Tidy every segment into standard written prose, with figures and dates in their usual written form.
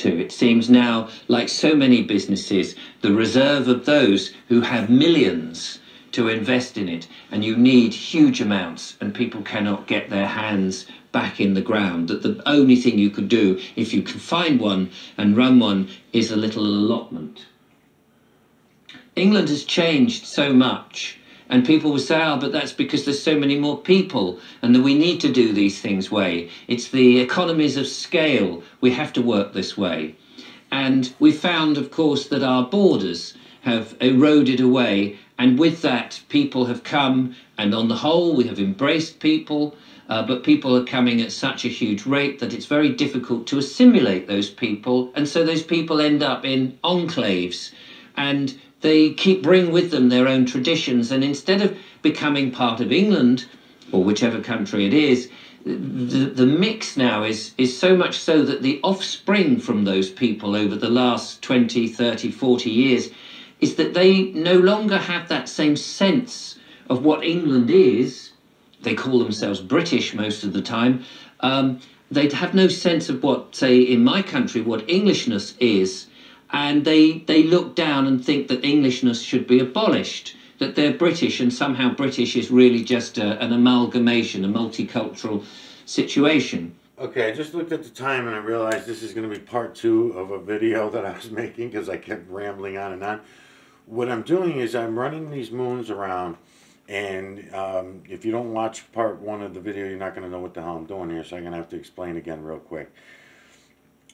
to. It seems now, like so many businesses, the reserve of those who have millions to invest in it, and you need huge amounts, and people cannot get their hands back in the ground. That the only thing you could do, if you can find one and run one, is a little allotment. England has changed so much, and people will say, oh, but that's because there's so many more people and that we need to do these things way. It's the economies of scale. We have to work this way. And we found, of course, that our borders have eroded away, and with that, people have come, and on the whole, we have embraced people, but people are coming at such a huge rate that it's very difficult to assimilate those people, and so those people end up in enclaves, and they bring with them their own traditions, and instead of becoming part of England, or whichever country it is, the mix now is so much so that the offspring from those people over the last 20, 30, 40 years is that they no longer have that same sense of what England is. They call themselves British most of the time. They'd have no sense of what, say, in my country, what Englishness is. And they look down and think that Englishness should be abolished, that they're British, and somehow British is really just an amalgamation, a multicultural situation. Okay, I just looked at the time and I realized this is going to be part 2 of a video that I was making because I kept rambling on and on. What I'm doing is I'm running these moons around, and if you don't watch part 1 of the video, you're not going to know what the hell I'm doing here, so I'm going to have to explain again real quick.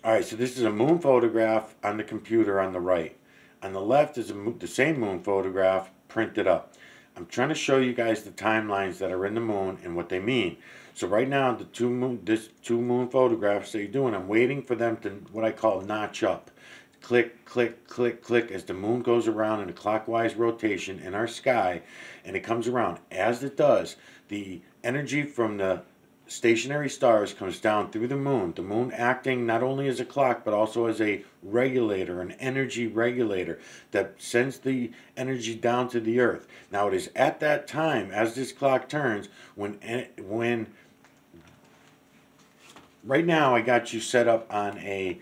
Alright, so this is a moon photograph on the computer on the right. On the left is the same moon photograph printed up. I'm trying to show you guys the timelines that are in the moon and what they mean. So right now, the two moon photographs that you're doing, I'm waiting for them to, what I call, notch up. Click, click, click, click, as the moon goes around in a clockwise rotation in our sky, and it comes around. As it does, the energy from the stationary stars comes down through the moon acting not only as a clock but also as a regulator, an energy regulator that sends the energy down to the earth. Now it is at that time, as this clock turns, when right now I got you set up on a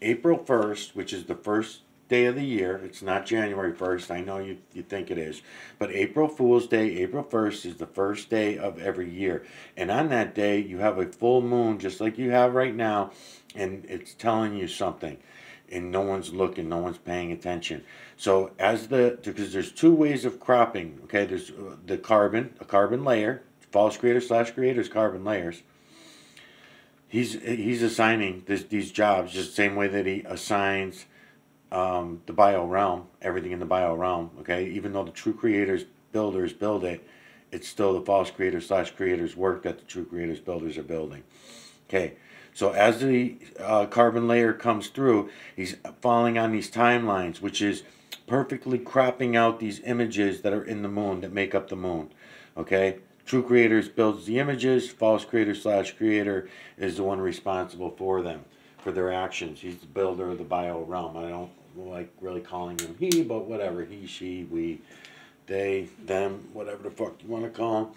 April 1st, which is the first day of the year. It's not January 1st. I know you think it is. But April Fool's Day, April 1st, is the first day of every year. And on that day, you have a full moon, just like you have right now, and it's telling you something. And no one's looking, no one's paying attention. So because there's 2 ways of cropping, okay? There's a carbon layer, false creator / creators carbon layers. He's assigning these jobs just the same way that he assigns the bio realm, everything in the bio realm, okay? Even though the true creators builders build it, it's still the false creators / creators work that the true creators builders are building. Okay, so as the carbon layer comes through, he's falling on these timelines, which is perfectly cropping out these images that are in the moon, that make up the moon, okay? True creators builds the images, false creator / creator is the one responsible for them, for their actions. He's the builder of the bio realm. I don't like really calling him he, but whatever, he, she, we, they, them, whatever the fuck you want to call them.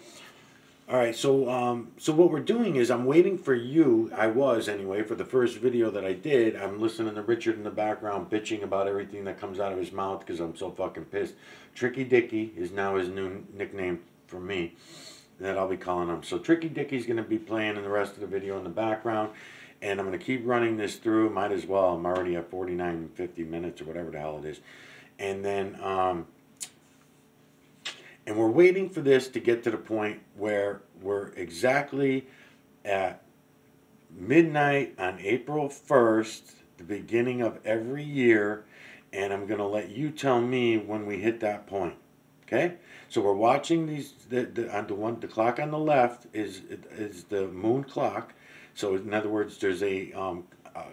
Alright, so what we're doing is I'm waiting for you, I was anyway, for the first video that I did. I'm listening to Richard in the background bitching about everything that comes out of his mouth because I'm so fucking pissed. Tricky Dicky is now his new nickname for me that I'll be calling him. So Tricky Dicky's going to be playing in the rest of the video in the background. And I'm going to keep running this through. Might as well. I'm already at 49, 50 minutes or whatever the hell it is. And then, and we're waiting for this to get to the point where we're exactly at midnight on April 1st, the beginning of every year. And I'm going to let you tell me when we hit that point. Okay? So we're watching these, the clock on the left is the moon clock. So in other words, there's a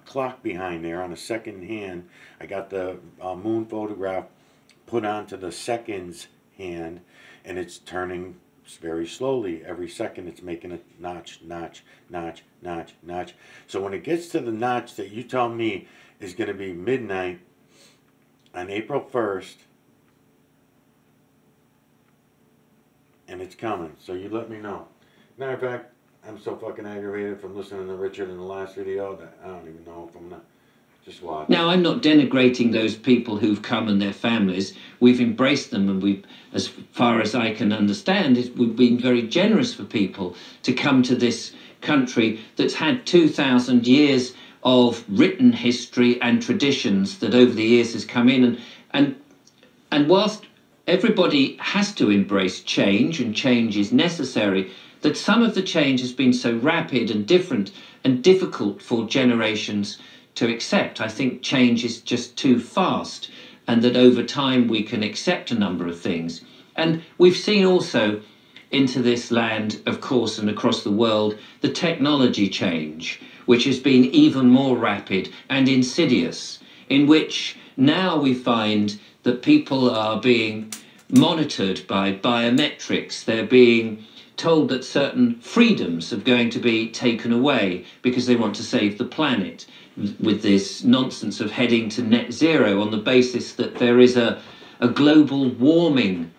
clock behind there on the second hand. I got the moon photograph put onto the seconds hand, and it's turning very slowly. Every second it's making a notch, notch, notch, notch, notch. So when it gets to the notch that you tell me is going to be midnight on April 1st, and it's coming, so you let me know. Matter of fact, I'm so fucking aggravated from listening to Richard in the last video that I don't even know if I'm not. Just watch. Now, I'm not denigrating those people who've come and their families. We've embraced them, and we've, as far as I can understand, we've been very generous for people to come to this country that's had 2,000 years of written history and traditions that over the years has come in. And whilst everybody has to embrace change, and change is necessary, that some of the change has been so rapid and different and difficult for generations to accept. I think change is just too fast, and that over time we can accept a number of things. And we've seen also into this land, of course, and across the world, the technology change, which has been even more rapid and insidious, in which now we find that people are being monitored by biometrics. They're being told that certain freedoms are going to be taken away because they want to save the planet, with this nonsense of heading to net zero on the basis that there is a global warming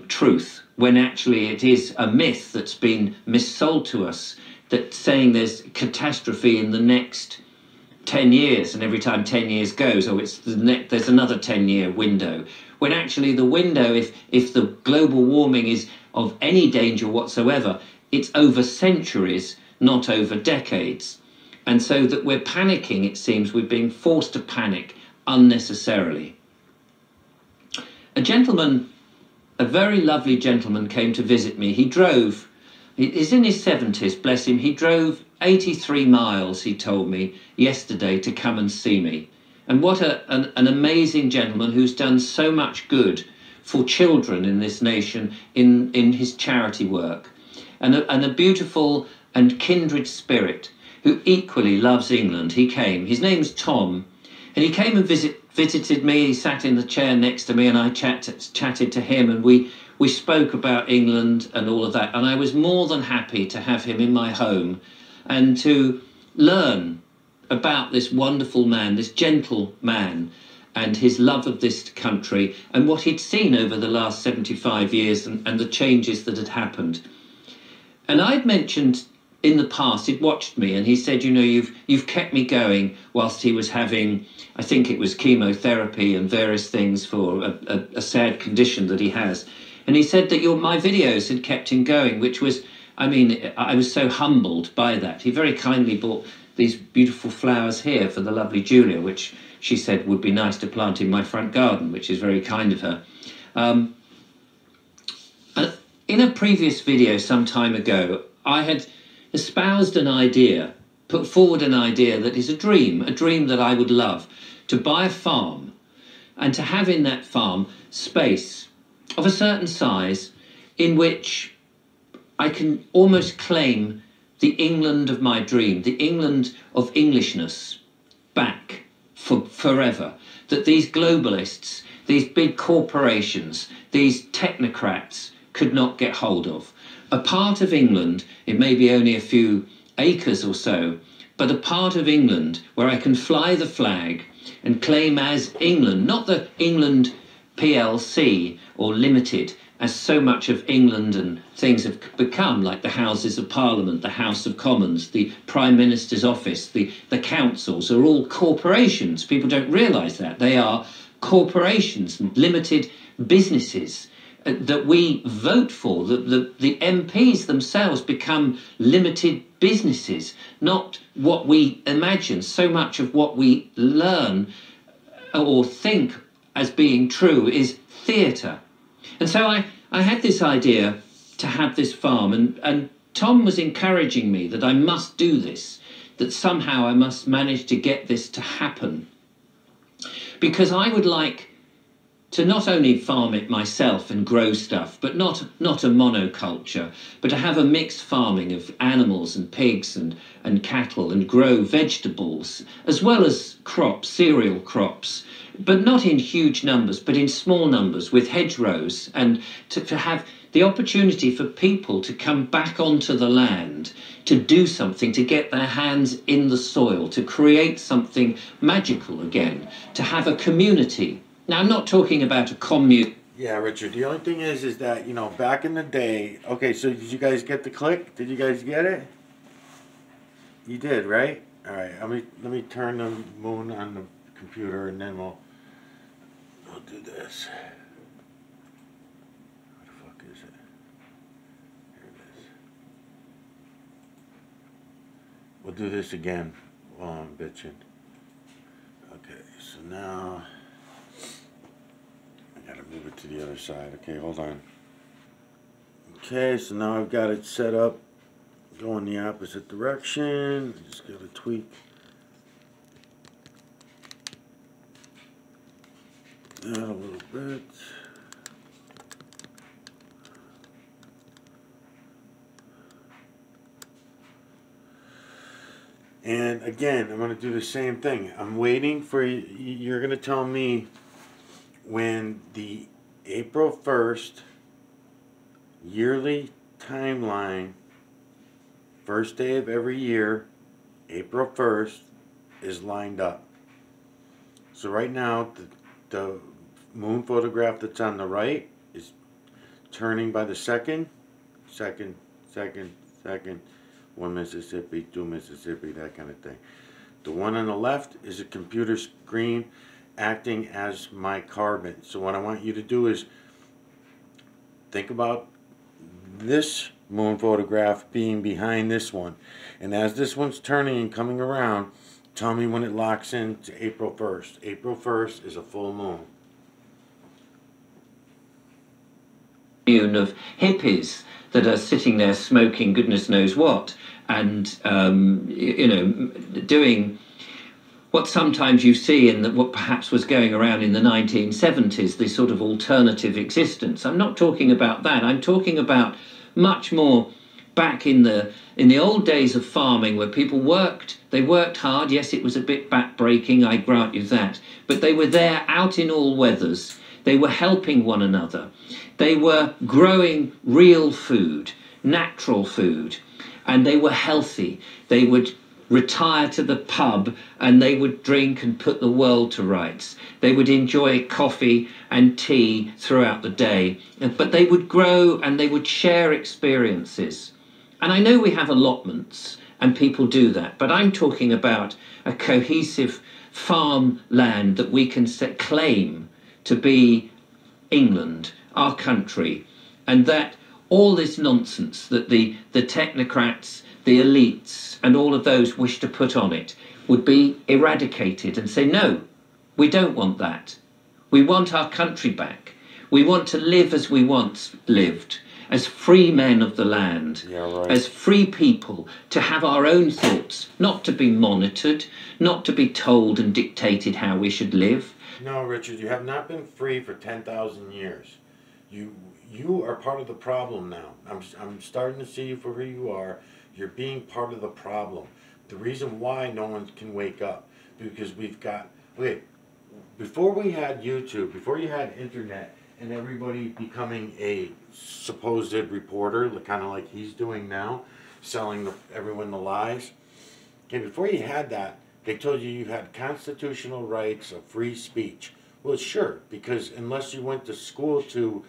truth, when actually it is a myth that's been missold to us, that saying there's catastrophe in the next 10 years, and every time 10 years goes, oh, there's another 10-year window, when actually the window, if the global warming is of any danger whatsoever, it's over centuries, not over decades. And so that we're panicking, it seems, we're being forced to panic unnecessarily. A gentleman, a very lovely gentleman, came to visit me. He's in his 70s, bless him. He drove 83 miles, he told me, yesterday to come and see me. And what an amazing gentleman who's done so much good for children in this nation in his charity work. And a beautiful and kindred spirit who equally loves England. He came. His name's Tom. And he came and visited me. He sat in the chair next to me, and I chatted to him, and we spoke about England and all of that. And I was more than happy to have him in my home and to learn about this wonderful man, this gentle man, and his love of this country and what he'd seen over the last 75 years and the changes that had happened. And I'd mentioned in the past, he'd watched me, and he said, you know, you've kept me going whilst he was having, I think it was chemotherapy and various things for a sad condition that he has. And he said that my videos had kept him going, which was, I mean, I was so humbled by that. He very kindly bought these beautiful flowers here for the lovely Julia, which she said would be nice to plant in my front garden, which is very kind of her. In a previous video some time ago, I had espoused an idea, put forward an idea that is a dream that I would love, to buy a farm and to have in that farm space of a certain size in which I can almost claim the England of my dream, the England of Englishness, back for forever. That these globalists, these big corporations, these technocrats could not get hold of. A part of England, it may be only a few acres or so, but a part of England where I can fly the flag and claim as England, not the England PLC or Limited, as so much of England and things have become, like the Houses of Parliament, the House of Commons, the Prime Minister's office, the councils are all corporations. People don't realise that. They are corporations and limited businesses that we vote for. The MPs themselves become limited businesses, not what we imagine. So much of what we learn or think as being true is theatre. And so I had this idea to have this farm, and Tom was encouraging me that I must do this, that somehow I must manage to get this to happen. Because I would like to not only farm it myself and grow stuff, but not a monoculture, but to have a mixed farming of animals and pigs and cattle, and grow vegetables, as well as crops, cereal crops, but not in huge numbers, but in small numbers with hedgerows, and to have the opportunity for people to come back onto the land, to do something, to get their hands in the soil, to create something magical again, to have a community. Now, I'm not talking about a commune. Yeah, Richard, the only thing is that, you know, back in the day, okay, so did you guys get the click? Did you guys get it? You did, right? All right, let me turn the moon on the computer, and then we'll do this. What the fuck is it? Here it is. We'll do this again while I'm bitching. Okay, so now I gotta move it to the other side. Okay, hold on. Okay, so now I've got it set up, going the opposite direction. Just gotta tweak that a little bit. And again, I'm going to do the same thing. I'm waiting for you. You're going to tell me when the April 1st yearly timeline, first day of every year, April 1st, is lined up. So right now, the moon photograph that's on the right is turning by the second, second, second, second. 1 Mississippi, 2 Mississippi, that kind of thing. The one on the left is a computer screen acting as my carbon. So what I want you to do is think about this moon photograph being behind this one. And as this one's turning and coming around, tell me when it locks in to April 1st. April 1st is a full moon. Of hippies that are sitting there smoking goodness knows what, and doing what sometimes you see in what perhaps was going around in the 1970s, the sort of alternative existence. I'm not talking about that. I'm talking about much more back in the old days of farming, where people worked. They worked hard. Yes, it was a bit back-breaking, I grant you that, but they were there out in all weathers. They were helping one another. They were growing real food, natural food, and they were healthy. They would retire to the pub and they would drink and put the world to rights. They would enjoy coffee and tea throughout the day, but they would grow and they would share experiences. And I know we have allotments and people do that, but I'm talking about a cohesive farmland that we can claim to be England, our country, and that all this nonsense that the technocrats, the elites, and all of those wish to put on it would be eradicated, and say, no, we don't want that. We want our country back. We want to live as we once lived, as free men of the land, as free people, to have our own thoughts, not to be monitored, not to be told and dictated how we should live. No, Richard, you have not been free for 10,000 years. You are part of the problem now. I'm starting to see you for who you are. You're being part of the problem. The reason why no one can wake up, because we've got, okay, before we had YouTube, before you had internet, and everybody becoming a supposed reporter, kind of like he's doing now, selling everyone the lies. Okay, before you had that, they told you had constitutional rights of free speech. Well, sure, because unless you went to school to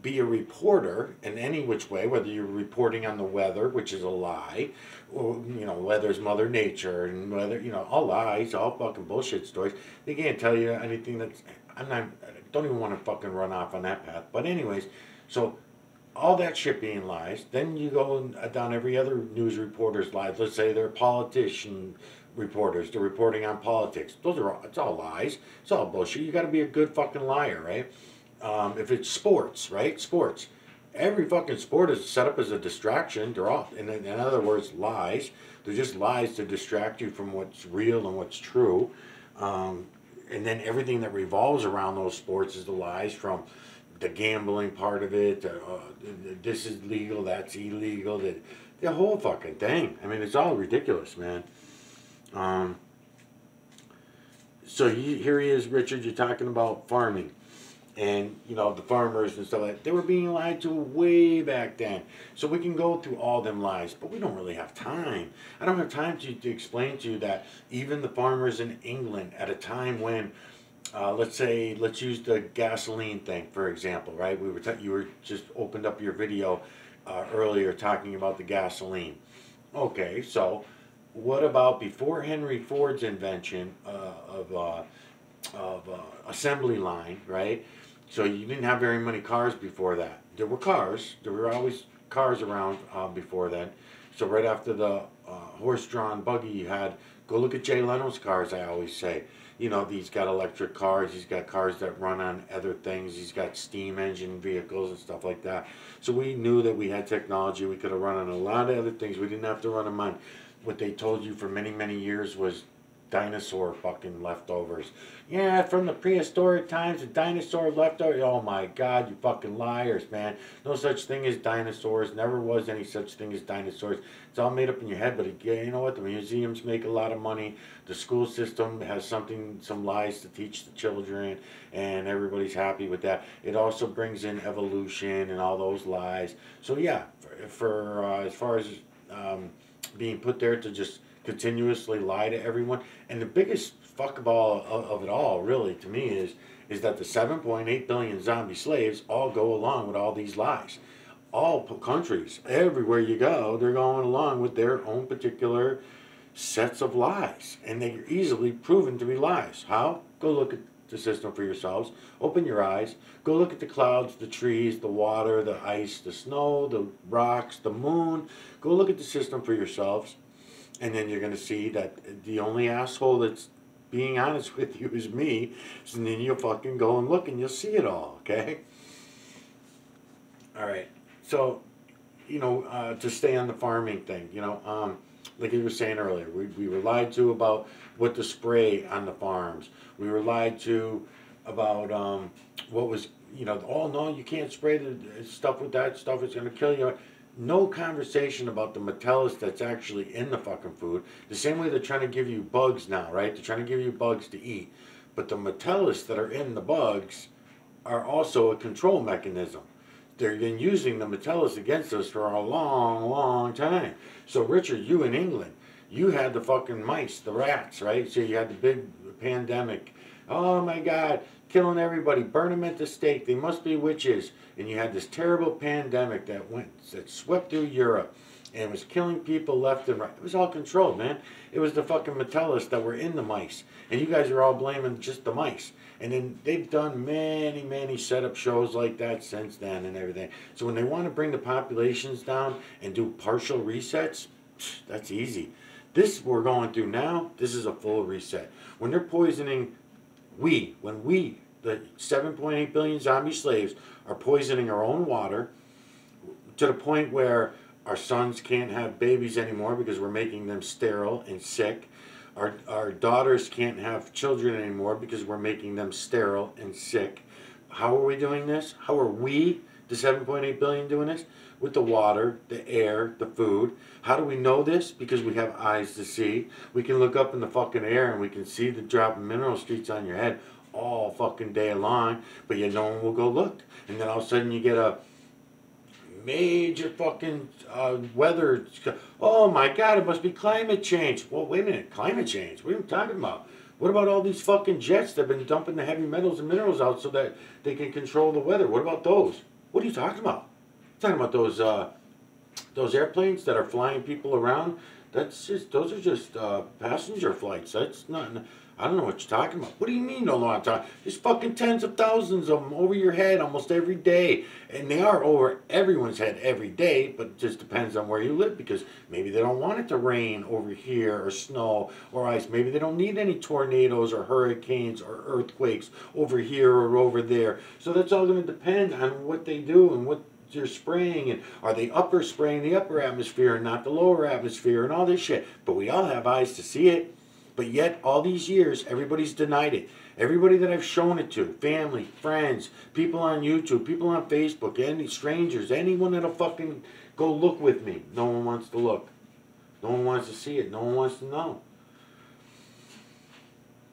be a reporter in any which way, whether you're reporting on the weather, which is a lie, or, weather's Mother Nature, and weather, all lies, all fucking bullshit stories. They can't tell you anything that's, I don't even want to fucking run off on that path. But anyways, so all that shit being lies, then you go down every other news reporter's lies. Let's say they're politician reporters, they're reporting on politics. It's all lies. It's all bullshit. You got to be a good fucking liar, right? If it's sports, right? Sports. Every fucking sport is set up as a distraction. They're all, in other words, lies. They're just lies to distract you from what's real and what's true. And then everything that revolves around those sports is the lies, from the gambling part of it, this is legal, that's illegal, the whole fucking thing. I mean, it's all ridiculous, man. So here he is, Richard, you're talking about farming. And, the farmers and stuff like that, they were being lied to way back then. So we can go through all them lies, but we don't really have time. I don't have time to explain to you that even the farmers in England at a time when, let's use the gasoline thing, for example, right? You were just opened up your video earlier talking about the gasoline. Okay, so what about before Henry Ford's invention of assembly line, right? So you didn't have very many cars before that. There were cars. There were always cars around before then. So right after the horse-drawn buggy, you had, go look at Jay Leno's cars, I always say. You know, he's got electric cars. He's got cars that run on other things. He's got steam engine vehicles and stuff like that. So we knew that we had technology. We could have run on a lot of other things. We didn't have to run them on what they told you for many, many years was dinosaur fucking leftovers. Yeah, from the prehistoric times, the dinosaur leftovers. Oh my God, you fucking liars, man. No such thing as dinosaurs. Never was any such thing as dinosaurs. It's all made up in your head, but you know what? The museums make a lot of money. The school system has some lies to teach the children, and everybody's happy with that. It also brings in evolution and all those lies. So yeah, for as far as being put there to just continuously lie to everyone. And the biggest fuckball of it all, really, to me, is that the 7.8 billion zombie slaves all go along with all these lies. All countries, everywhere you go, they're going along with their own particular sets of lies. And they're easily proven to be lies. How? Go look at the system for yourselves. Open your eyes. Go look at the clouds, the trees, the water, the ice, the snow, the rocks, the moon. Go look at the system for yourselves. And then you're going to see that the only asshole that's being honest with you is me. So then you'll fucking go and look and you'll see it all, okay? All right. So, you know, to stay on the farming thing, you know, like you were saying earlier, we were lied to about what to spray on the farms. We were lied to about what was, you know, oh, no, you can't spray the stuff with that stuff. It's going to kill you. No conversation about the metallus that's actually in the fucking food. The same way they're trying to give you bugs now, right? They're trying to give you bugs to eat. But the metallus that are in the bugs are also a control mechanism. They've been using the metallus against us for a long, long time. So, Richard, you in England, you had the fucking mice, the rats, right? So you had the big pandemic. Oh, my God. Killing everybody, burn them at the stake. They must be witches. And you had this terrible pandemic that swept through Europe and was killing people left and right. It was all controlled, man. It was the fucking metallus that were in the mice, and you guys are all blaming just the mice. And then they've done many, many setup shows like that since then and everything. So when they want to bring the populations down and do partial resets, that's easy. This we're going through now, this is a full reset. When they're poisoning, when we, the 7.8 billion zombie slaves, are poisoning our own water to the point where our sons can't have babies anymore because we're making them sterile and sick. Our daughters can't have children anymore because we're making them sterile and sick. How are we doing this? How are we, the 7.8 billion, doing this? With the water, the air, the food. How do we know this? Because we have eyes to see. We can look up in the fucking air and we can see the drop of mineral streaks on your head all fucking day long, but yet no one will go look. And then all of a sudden you get a major fucking weather. Oh my God, it must be climate change. Well, wait a minute, climate change? What are you talking about? What about all these fucking jets that have been dumping the heavy metals and minerals out so that they can control the weather? What about those? What are you talking about? You're talking about those airplanes that are flying people around? Those are just passenger flights. That's not. I don't know what you're talking about. What do you mean no long time? There's fucking tens of thousands of them over your head almost every day. And they are over everyone's head every day, but it just depends on where you live, because maybe they don't want it to rain over here or snow or ice. Maybe they don't need any tornadoes or hurricanes or earthquakes over here or over there. So that's all going to depend on what they do and what they're spraying, and are they spraying the upper atmosphere and not the lower atmosphere and all this shit. But we all have eyes to see it. But yet, all these years, everybody's denied it. Everybody that I've shown it to, family, friends, people on YouTube, people on Facebook, any strangers, anyone that'll fucking go look with me. No one wants to look. No one wants to see it. No one wants to know.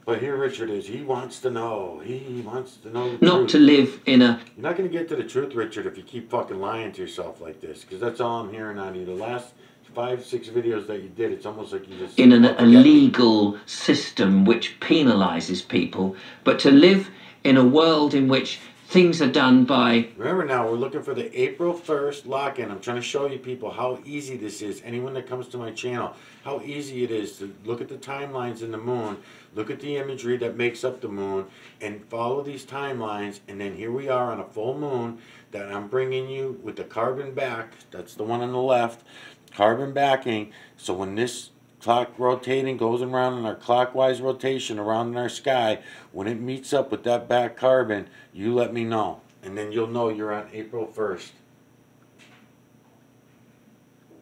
But here Richard is. He wants to know. He wants to know the truth. Not to live in a... You're not going to get to the truth, Richard, if you keep fucking lying to yourself like this. Because that's all I'm hearing on you. The last 5-6 videos that you did, it's almost like you just... in a legal system which penalises people, but to live in a world in which things are done by... Remember now, we're looking for the April 1st lock-in. I'm trying to show you people how easy this is. Anyone that comes to my channel, how easy it is to look at the timelines in the moon, look at the imagery that makes up the moon, and follow these timelines. And then here we are on a full moon that I'm bringing you with the carbon back. That's the one on the left. Carbon backing. So when this clock rotating goes around in our clockwise rotation around in our sky, when it meets up with that back carbon, you let me know. And then you'll know you're on April 1st.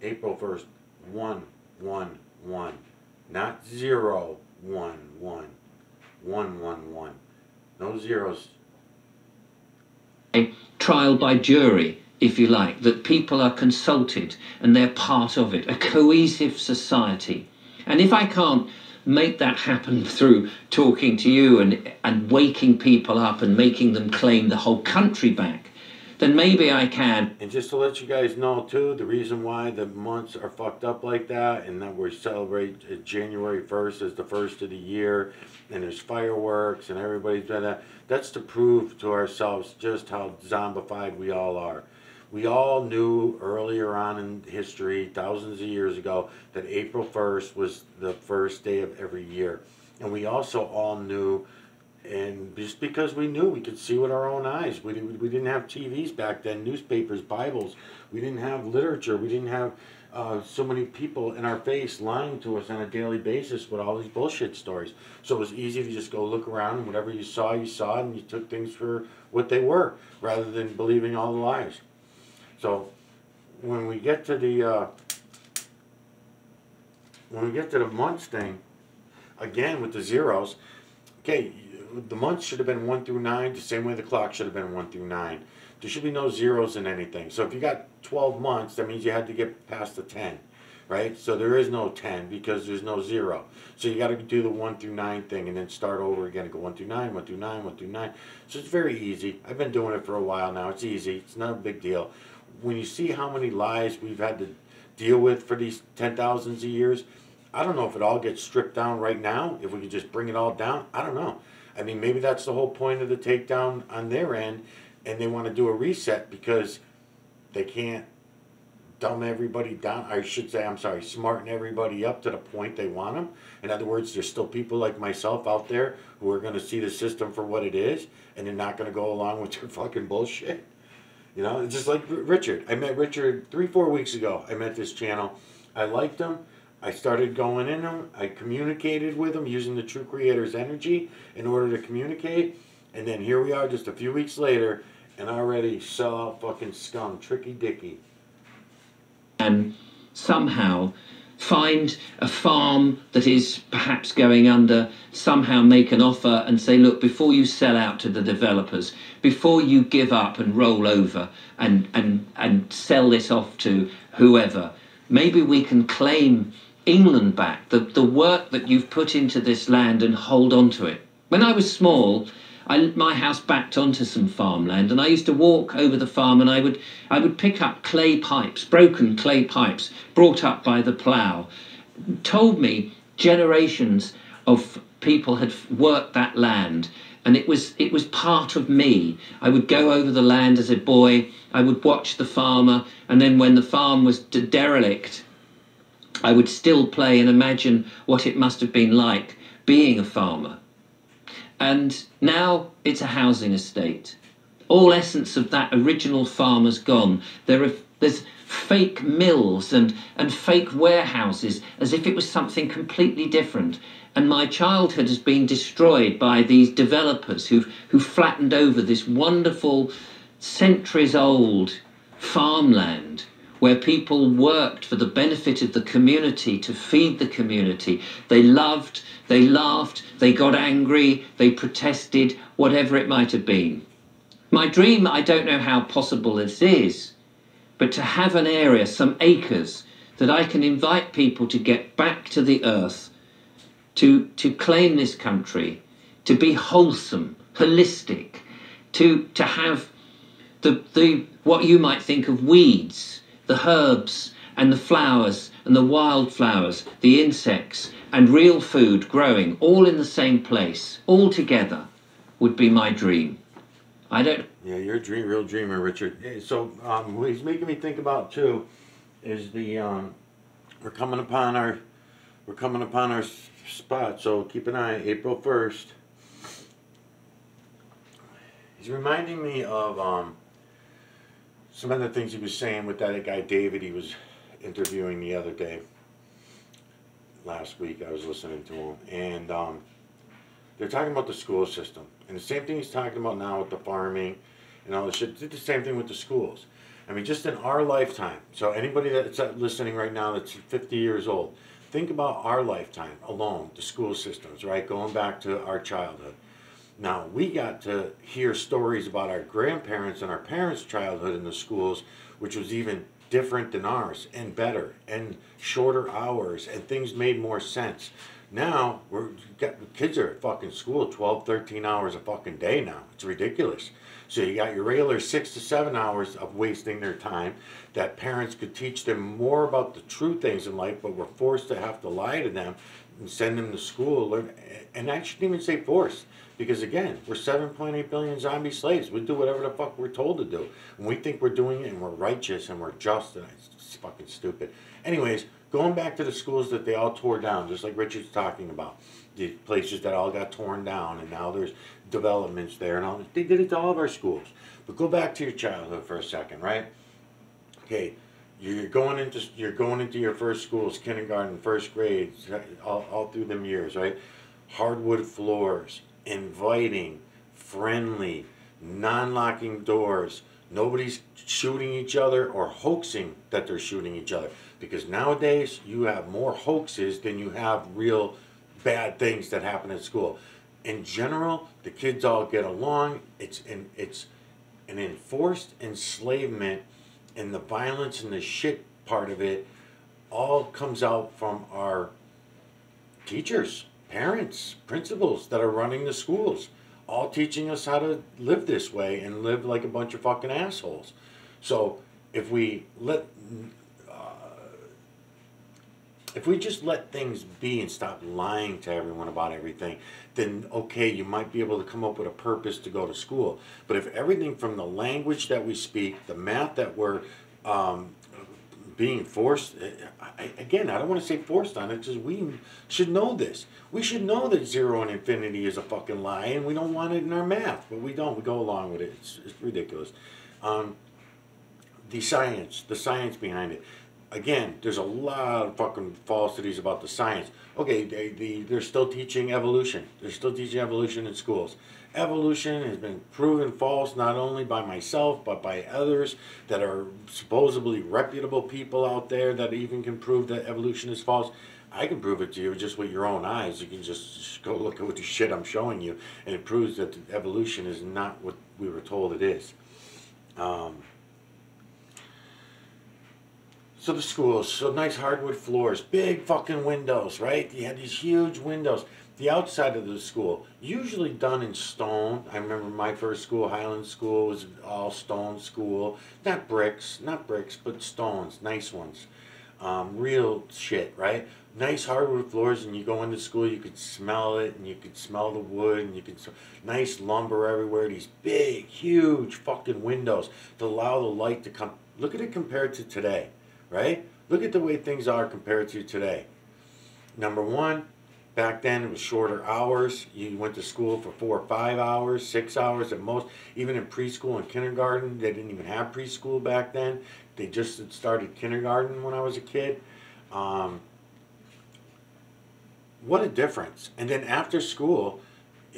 April 1st. 1, 1, 1. Not 0, 1, 1. 1, 1, 1. No zeros. A trial by jury, if you like, that people are consulted and they're part of it, a cohesive society. And if I can't make that happen through talking to you and waking people up and making them claim the whole country back, then maybe I can. And just to let you guys know too, the reason why the months are fucked up like that, and that we celebrate January 1st as the first of the year, and there's fireworks and everybody's done that, that's to prove to ourselves just how zombified we all are. We all knew earlier on in history, thousands of years ago, that April 1st was the first day of every year. And we also all knew, and just because we knew, we could see with our own eyes. We didn't have TVs back then, newspapers, Bibles. We didn't have literature. We didn't have so many people in our face lying to us on a daily basis with all these bullshit stories. So it was easy to just go look around, and whatever you saw, and you took things for what they were, rather than believing all the lies. So when we get to the months thing, again with the zeros, okay, the months should have been 1 through 9, the same way the clock should have been 1 through 9. There should be no zeros in anything. So if you got 12 months, that means you had to get past the 10, right? So there is no 10 because there's no 0. So you got to do the 1 through 9 thing and then start over again and go 1 through 9, 1 through 9, 1 through 9. So it's very easy. I've been doing it for a while now. It's easy. It's not a big deal. When you see how many lies we've had to deal with for these 10,000s of years, I don't know if it all gets stripped down right now, if we could just bring it all down. I don't know. I mean, maybe that's the whole point of the takedown on their end, and they want to do a reset because they can't dumb everybody down. I should say, I'm sorry, smarten everybody up to the point they want them. In other words, there's still people like myself out there who are going to see the system for what it is, and they're not going to go along with their fucking bullshit. You know, it's just like Richard. I met Richard 3-4 weeks ago. I met this channel. I liked him. I started going in him. I communicated with him using the True Creator's energy in order to communicate. And then here we are just a few weeks later and already sell out fucking scum. Tricky Dicky. And somehow find a farm that is perhaps going under, somehow make an offer and say, look, before you sell out to the developers, before you give up and roll over and sell this off to whoever, maybe we can claim England back, the work that you've put into this land, and hold on to it. When I was small, my house backed onto some farmland, and I used to walk over the farm, and I would pick up clay pipes, broken clay pipes, brought up by the plough. Told me generations of people had worked that land, and it was part of me. I would go over the land as a boy, I would watch the farmer, and then when the farm was derelict, I would still play and imagine what it must have been like being a farmer. And now it's a housing estate. All essence of that original farmer's gone. There's fake mills and fake warehouses, as if it was something completely different. And my childhood has been destroyed by these developers who flattened over this wonderful, centuries-old farmland where people worked for the benefit of the community, to feed the community. They loved, they laughed, they got angry, they protested, whatever it might have been. My dream, I don't know how possible this is, but to have an area, some acres, that I can invite people to get back to the earth, to claim this country, to be wholesome, holistic, to have the what you might think of weeds, the herbs and the flowers and the wildflowers, the insects and real food growing all in the same place, all together, would be my dream. I don't... Yeah, you're a real dreamer, Richard. So, what he's making me think about too is the we're coming upon our spot. So keep an eye. April 1st. He's reminding me of some of the things he was saying with that guy David he was interviewing the other day. Last week I was listening to him, and they're talking about the school system, and the same thing he's talking about now with the farming and all this shit. Did the same thing with the schools. I mean, just in our lifetime. So anybody that's listening right now that's 50 years old, think about our lifetime alone, the school systems, right? Going back to our childhood. Now, we got to hear stories about our grandparents and our parents' childhood in the schools, which was even different than ours and better and shorter hours, and things made more sense. Now, kids are at fucking school 12, 13 hours a fucking day now. It's ridiculous. So you got your regular 6 to 7 hours of wasting their time that parents could teach them more about the true things in life, but were forced to have to lie to them and send them to school. And I shouldn't even say forced. Because again, we're 7.8 billion zombie slaves. We do whatever the fuck we're told to do. And we think we're doing it and we're righteous and we're just, and it's fucking stupid. Anyways, going back to the schools that they all tore down, just like Richard's talking about. The places that all got torn down and now there's developments there and all. They did it to all of our schools. But go back to your childhood for a second, right? Okay, you're going into your first schools, kindergarten, first grade, all through them years, right? Hardwood floors, inviting, friendly, non-locking doors. Nobody's shooting each other or hoaxing that they're shooting each other. Because nowadays, you have more hoaxes than you have real bad things that happen at school. In general, the kids all get along. It's an enforced enslavement, and the violence and the shit part of it all comes out from our teachers, parents, principals that are running the schools, all teaching us how to live this way and live like a bunch of fucking assholes. So if we just let things be and stop lying to everyone about everything, then okay, you might be able to come up with a purpose to go to school. But if everything from the language that we speak, the math that we're being forced, again, I don't want to say forced on it, because we should know this. We should know that 0 and infinity is a fucking lie, and we don't want it in our math, but we don't. We go along with it. It's ridiculous. The science behind it. Again, there's a lot of fucking falsities about the science. Okay, they're still teaching evolution. They're still teaching evolution in schools. Evolution has been proven false not only by myself, but by others that are supposedly reputable people out there that even can prove that evolution is false. I can prove it to you just with your own eyes. You can just go look at what the shit I'm showing you, and it proves that evolution is not what we were told it is. So the schools, so nice hardwood floors, big fucking windows, right? You had these huge windows. The outside of the school, usually done in stone. I remember my first school, Highland School, was all stone school. Not bricks, but stones, nice ones. Real shit, right? Nice hardwood floors, and you go into school, you could smell it, and you could smell the wood, and you could, nice lumber everywhere, these big, huge fucking windows to allow the light to come. Look at it compared to today. Right? Look at the way things are compared to today. Number one, back then it was shorter hours. You went to school for 4 or 5 hours, 6 hours at most. Even in preschool and kindergarten, they didn't even have preschool back then. They just had started kindergarten when I was a kid. What a difference. And then after school,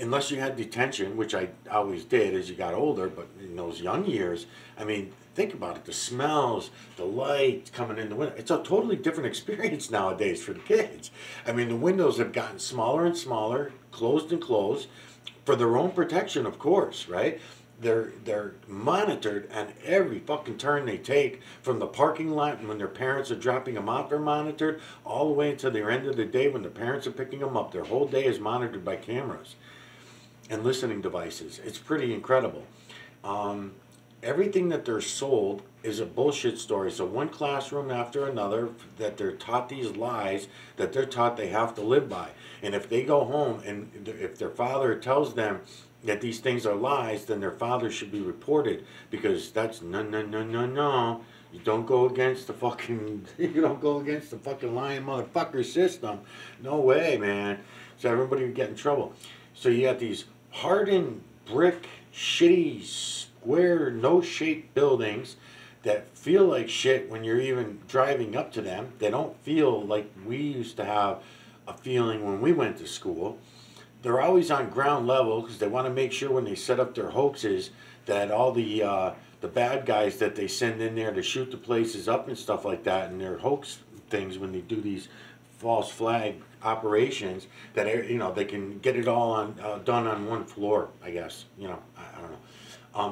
unless you had detention, which I always did as you got older, but in those young years, I mean, think about it, the smells, the light coming in the window. It's a totally different experience nowadays for the kids. I mean, the windows have gotten smaller and smaller, closed and closed, for their own protection, of course, right? They're monitored on every fucking turn they take, from the parking lot and when their parents are dropping them off, they're monitored, all the way until the end of the day when the parents are picking them up. Their whole day is monitored by cameras and listening devices. It's pretty incredible. Everything that they're sold is a bullshit story. So one classroom after another that they're taught these lies that they're taught they have to live by. And if they go home and if their father tells them that these things are lies, then their father should be reported, because that's no, no, no, no, no. You don't go against the fucking, you don't go against the fucking lying motherfucker system. No way, man. So everybody would get in trouble. So you got these hardened brick, shitty, square, no-shaped buildings that feel like shit when you're even driving up to them. They don't feel like we used to have a feeling when we went to school. They're always on ground level because they want to make sure when they set up their hoaxes that all the bad guys that they send in there to shoot the places up and stuff like that, and their hoax things when they do these false flag operations, that they can get it all on done on one floor. I guess I don't know.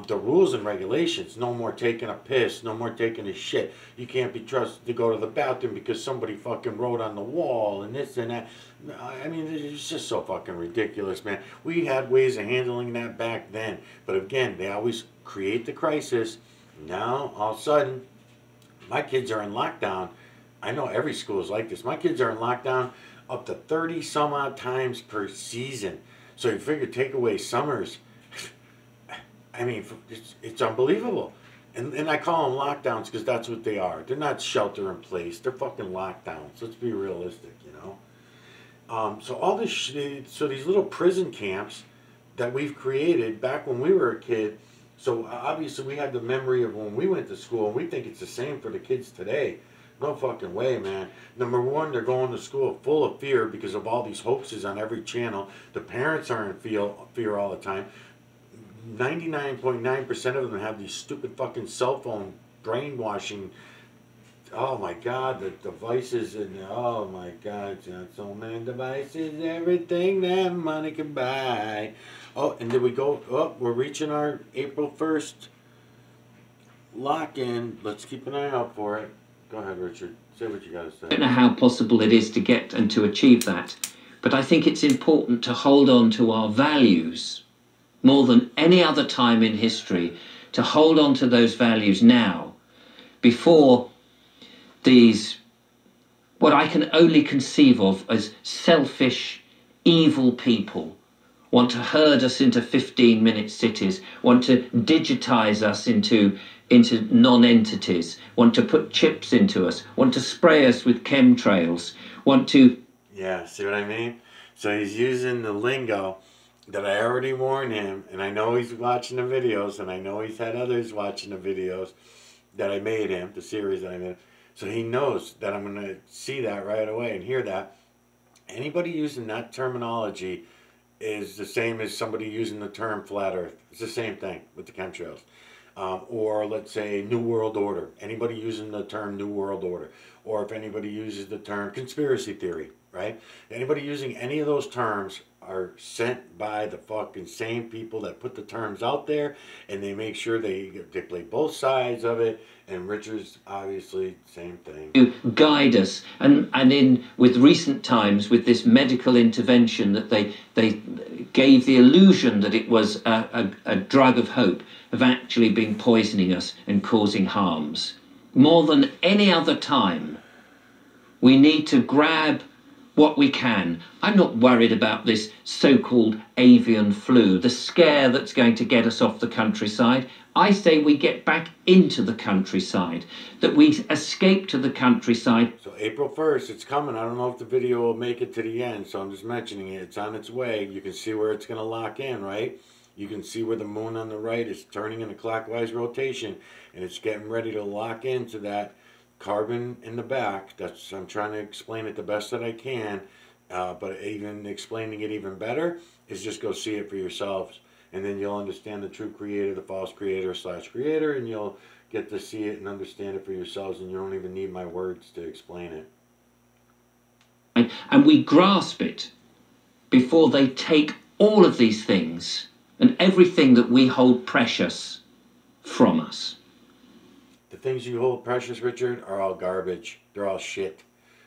The rules and regulations: no more taking a piss, no more taking a shit. You can't be trusted to go to the bathroom because somebody fucking wrote on the wall and this and that. I mean, it's just so fucking ridiculous, man. We had ways of handling that back then, but again, they always create the crisis. Now, all of a sudden, my kids are in lockdown. I know every school is like this. My kids are in lockdown up to 30 some odd times per season. So you figure take away summers. I mean, it's unbelievable. And I call them lockdowns because that's what they are. They're not shelter in place. They're fucking lockdowns. Let's be realistic, you know. So all this shit, so these little prison camps that we've created back when we were a kid. So obviously we had the memory of when we went to school, and we think it's the same for the kids today. No fucking way, man. Number one, they're going to school full of fear because of all these hoaxes on every channel. The parents are in fear all the time. 99.9% of them have these stupid fucking cell phone brainwashing. Oh my God, the devices, and oh my God, so many devices, everything that money can buy. Oh, and did we go? Oh, we're reaching our April 1st lock-in. Let's keep an eye out for it. Go ahead, Richard. Say what you got to say. I don't know how possible it is to get and to achieve that, but I think it's important to hold on to our values more than any other time in history, to hold on to those values now, before these, what I can only conceive of as selfish, evil people, want to herd us into 15-minute cities, want to digitize us into non-entities, want to put chips into us, want to spray us with chemtrails, want to... Yeah, see what I mean? So he's using the lingo that I already warned him, and I know he's watching the videos, and I know he's had others watching the videos that I made him, the series that I made. So he knows that I'm going to see that right away and hear that. Anybody using that terminology is the same as somebody using the term flat earth. It's the same thing with the chemtrails. Or let's say New World Order. Anybody using the term New World Order. Or if anybody uses the term conspiracy theory, right? Anybody using any of those terms are sent by the fucking same people that put the terms out there, and they make sure they play both sides of it. And Richard's obviously same thing. To guide us, and in with recent times with this medical intervention that they gave the illusion that it was a drug of hope, have actually been poisoning us and causing harms. More than any other time, we need to grab what we can. I'm not worried about this so-called avian flu, the scare that's going to get us off the countryside. I say we get back into the countryside, that we escape to the countryside. So April 1st, it's coming. I don't know if the video will make it to the end, so I'm just mentioning it. It's on its way. You can see where it's going to lock in, right? You can see where the moon on the right is turning in a clockwise rotation, and it's getting ready to lock into that carbon in the back. I'm trying to explain it the best that I can, but even explaining it even better is just go see it for yourselves, and then you'll understand the true creator, the false creator / creator, and you'll get to see it and understand it for yourselves, and you don't even need my words to explain it. And we grasp it before they take all of these things and everything that we hold precious from us. The things you hold precious, Richard, are all garbage. They're all shit.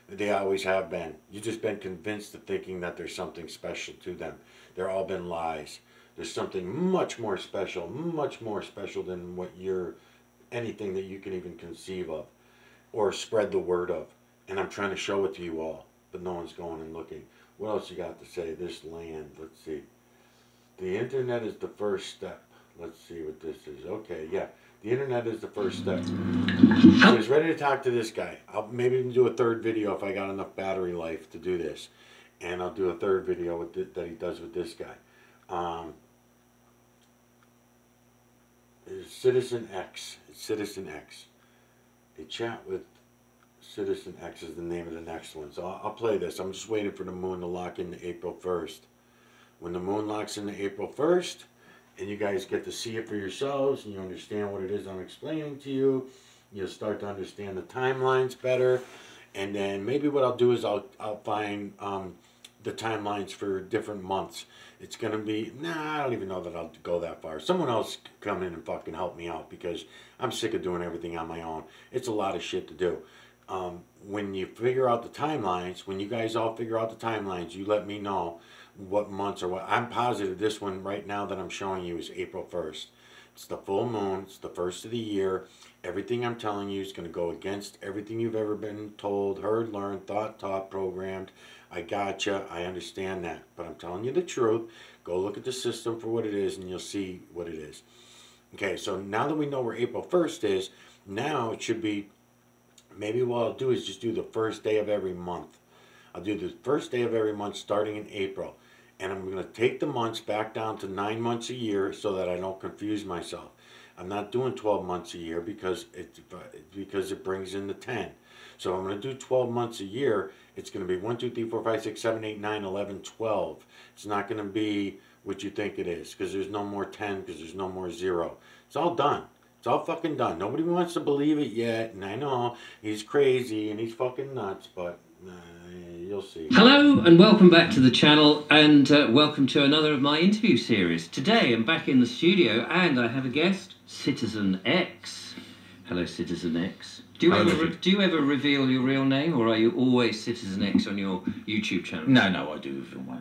They always have been. You've just been convinced of thinking that there's something special to them. They're all been lies. There's something much more special than what anything that you can even conceive of or spread the word of. And I'm trying to show it to you all, but no one's going and looking. What else you got to say? This land, let's see. The internet is the first step. Let's see what this is. Okay, yeah. The internet is the first step. So he's ready to talk to this guy. I'll maybe even do a third video if I got enough battery life to do this. And I'll do a third video with that he does with this guy. Citizen X. It's Citizen X. A chat with Citizen X is the name of the next one. So I'll play this. I'm just waiting for the moon to lock into April 1st. When the moon locks into April 1st, and you guys get to see it for yourselves, and you understand what it is I'm explaining to you, you'll start to understand the timelines better. And then maybe what I'll do is I'll find the timelines for different months. It's going to be, I don't even know that I'll go that far. Someone else can come in and fucking help me out because I'm sick of doing everything on my own. It's a lot of shit to do. When you figure out the timelines, when you guys all figure out the timelines, you let me know what months or what. I'm positive this one right now that I'm showing you is April 1st. It's the full moon. It's the first of the year. Everything I'm telling you is going to go against everything you've ever been told, heard, learned, thought, taught, programmed. I gotcha. I understand that. But I'm telling you the truth. Go look at the system for what it is and you'll see what it is. Okay, so now that we know where April 1st is, now it should be, maybe what I'll do is just do the first day of every month. I'll do the first day of every month starting in April. And I'm going to take the months back down to 9 months a year so that I don't confuse myself. I'm not doing 12 months a year because it brings in the 10. So I'm going to do 12 months a year. It's going to be 1, 2, 3, 4, 5, 6, 7, 8, 9, 11, 12. It's not going to be what you think it is because there's no more 10 because there's no more 0. It's all done. It's all fucking done. Nobody wants to believe it yet. And I know he's crazy and he's fucking nuts, but you'll see. Hello and welcome back to the channel and welcome to another of my interview series. Today I'm back in the studio and I have a guest, Citizen X. Hello, Citizen X. Do you ever reveal your real name or are you always Citizen X on your YouTube channel? No, I do reveal my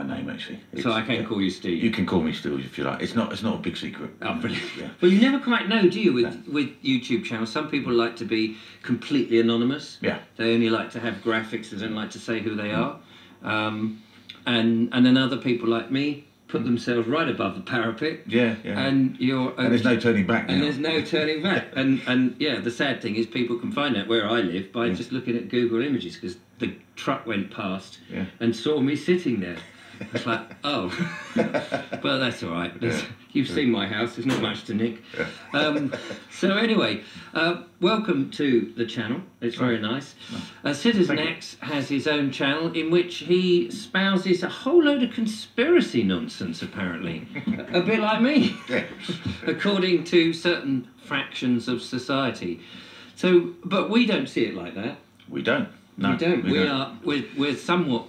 name actually. So I can call you Steve? You can call me Steve if you like. It's not a big secret. Oh, brilliant. Yeah. Well, you never quite know, do you, with YouTube channels? Some people like to be completely anonymous. Yeah. They only like to have graphics. They don't like to say who they are. And then other people like me put themselves right above the parapet. Yeah. And there's no turning back now. And there's no turning back. and yeah, the sad thing is people can find out where I live by just looking at Google Images because the truck went past and saw me sitting there. It's like, oh, well, that's all right. You've seen my house. There's not much to nick. So anyway, welcome to the channel. It's very nice. Citizen X has his own channel in which he spouses a whole load of conspiracy nonsense, apparently. A bit like me, according to certain fractions of society. So, but we don't see it like that. We don't. No, we don't. We're somewhat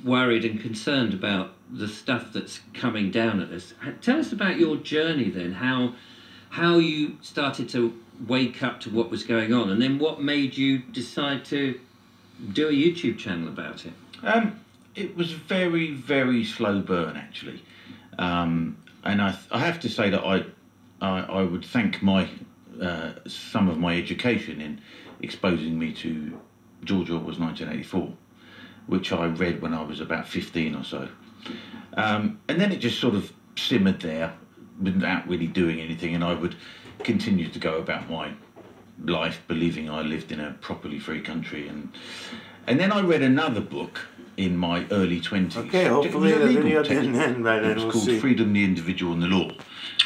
worried and concerned about the stuff that's coming down at us. Tell us about your journey then, how you started to wake up to what was going on, and then what made you decide to do a YouTube channel about it? It was a very, very slow burn actually, and I have to say that I would thank some of my education in exposing me to George Orwell's 1984. Which I read when I was about 15 or so. And then it just sort of simmered there without really doing anything, and I would continue to go about my life believing I lived in a properly free country. And then I read another book in my early 20s. Okay, hopefully the video didn't end by then. It was called Freedom, the Individual and the Law.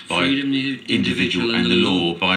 Freedom, the Individual and the Law by